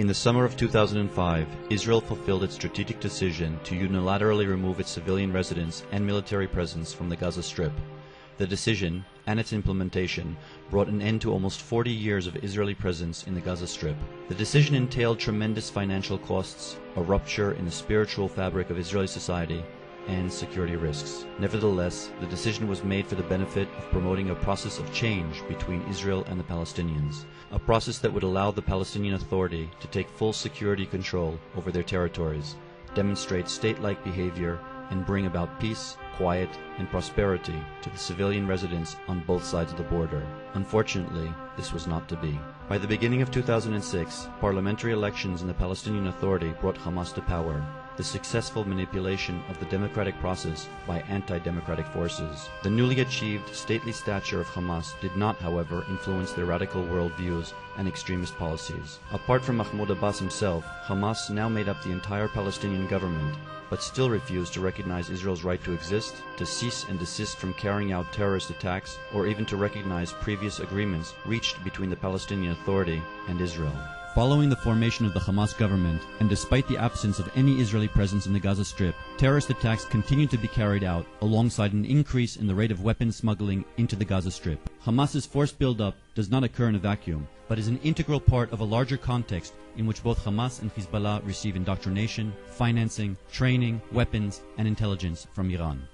In the summer of 2005, Israel fulfilled its strategic decision to unilaterally remove its civilian residents and military presence from the Gaza Strip. The decision, and its implementation, brought an end to almost 40 years of Israeli presence in the Gaza Strip. The decision entailed tremendous financial costs, a rupture in the spiritual fabric of Israeli society, and security risks. Nevertheless, the decision was made for the benefit of promoting a process of change between Israel and the Palestinians, a process that would allow the Palestinian Authority to take full security control over their territories, demonstrate state-like behavior, and bring about peace, quiet, and prosperity to the civilian residents on both sides of the border. Unfortunately, this was not to be. By the beginning of 2006, parliamentary elections in the Palestinian Authority brought Hamas to power, the successful manipulation of the democratic process by anti-democratic forces. The newly achieved stately stature of Hamas did not, however, influence their radical worldviews and extremist policies. Apart from Mahmoud Abbas himself, Hamas now made up the entire Palestinian government, but still refused to recognize Israel's right to exist, to cease and desist from carrying out terrorist attacks, or even to recognize previous agreements reached between the Palestinian Authority and Israel. Following the formation of the Hamas government, and despite the absence of any Israeli presence in the Gaza Strip, terrorist attacks continued to be carried out alongside an increase in the rate of weapons smuggling into the Gaza Strip. Hamas's force buildup does not occur in a vacuum, but is an integral part of a larger context in which both Hamas and Hezbollah receive indoctrination, financing, training, weapons, and intelligence from Iran.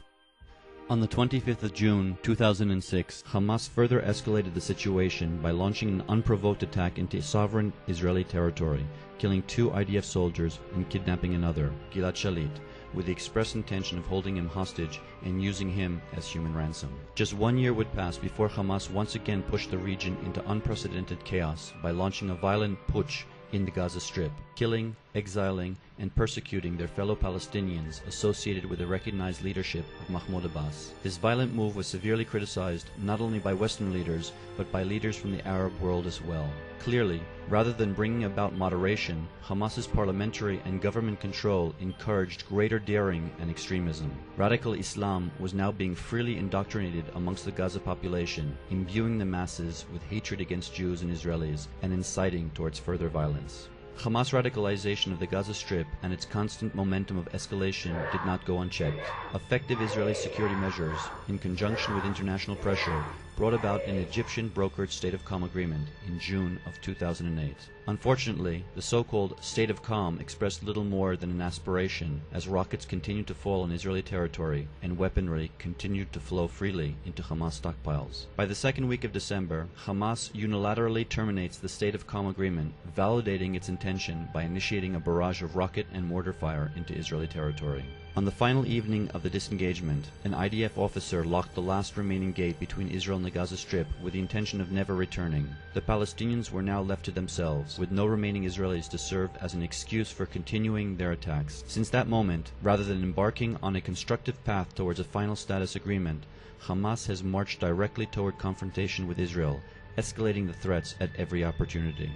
On the 25th of June 2006, Hamas further escalated the situation by launching an unprovoked attack into sovereign Israeli territory, killing 2 IDF soldiers and kidnapping another, Gilad Shalit, with the express intention of holding him hostage and using him as human ransom. Just 1 year would pass before Hamas once again pushed the region into unprecedented chaos by launching a violent putsch in the Gaza Strip, killing, exiling, and persecuting their fellow Palestinians associated with the recognized leadership of Mahmoud Abbas. This violent move was severely criticized not only by Western leaders, but by leaders from the Arab world as well. Clearly, rather than bringing about moderation, Hamas's parliamentary and government control encouraged greater daring and extremism. Radical Islam was now being freely indoctrinated amongst the Gaza population, imbuing the masses with hatred against Jews and Israelis, and inciting towards further violence. Hamas radicalization of the Gaza Strip and its constant momentum of escalation did not go unchecked. Effective Israeli security measures, in conjunction with international pressure, brought about an Egyptian-brokered state of calm agreement in June of 2008. Unfortunately, the so-called state of calm expressed little more than an aspiration, as rockets continued to fall on Israeli territory and weaponry continued to flow freely into Hamas stockpiles. By the second week of December, Hamas unilaterally terminates the state of calm agreement, validating its intention by initiating a barrage of rocket and mortar fire into Israeli territory. On the final evening of the disengagement, an IDF officer locked the last remaining gate between Israel and the Gaza Strip with the intention of never returning. The Palestinians were now left to themselves, with no remaining Israelis to serve as an excuse for continuing their attacks. Since that moment, rather than embarking on a constructive path towards a final status agreement, Hamas has marched directly toward confrontation with Israel, escalating the threats at every opportunity.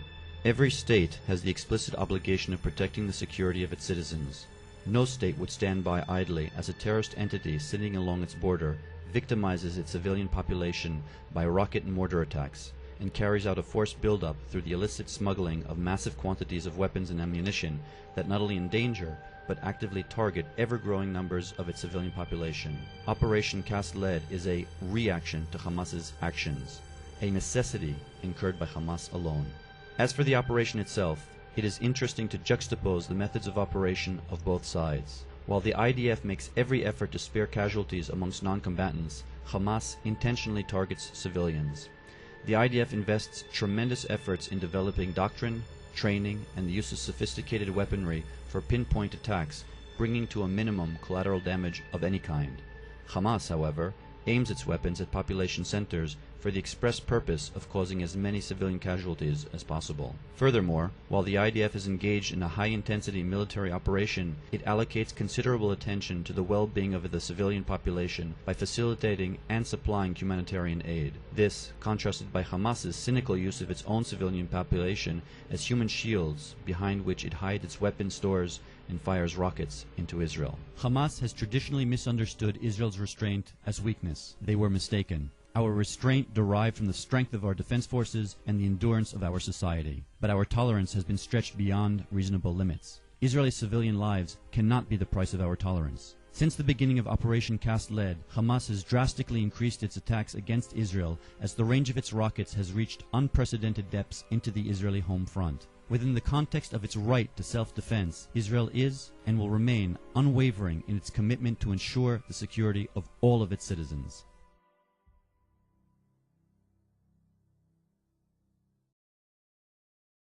Every state has the explicit obligation of protecting the security of its citizens. No state would stand by idly as a terrorist entity sitting along its border victimizes its civilian population by rocket and mortar attacks, and carries out a forced buildup through the illicit smuggling of massive quantities of weapons and ammunition that not only endanger, but actively target ever-growing numbers of its civilian population. Operation Cast Lead is a reaction to Hamas's actions, a necessity incurred by Hamas alone. As for the operation itself, it is interesting to juxtapose the methods of operation of both sides. While the IDF makes every effort to spare casualties amongst non-combatants, Hamas intentionally targets civilians. The IDF invests tremendous efforts in developing doctrine, training, and the use of sophisticated weaponry for pinpoint attacks, bringing to a minimum collateral damage of any kind. Hamas, however, aims its weapons at population centers for the express purpose of causing as many civilian casualties as possible. Furthermore, while the IDF is engaged in a high-intensity military operation, it allocates considerable attention to the well-being of the civilian population by facilitating and supplying humanitarian aid. This, contrasted by Hamas's cynical use of its own civilian population as human shields behind which it hides its weapon stores and fires rockets into Israel. Hamas has traditionally misunderstood Israel's restraint as weakness. They were mistaken. Our restraint derived from the strength of our defense forces and the endurance of our society. But our tolerance has been stretched beyond reasonable limits. Israeli civilian lives cannot be the price of our tolerance. Since the beginning of Operation Cast Lead, Hamas has drastically increased its attacks against Israel as the range of its rockets has reached unprecedented depths into the Israeli home front. Within the context of its right to self-defense, Israel is and will remain unwavering in its commitment to ensure the security of all of its citizens.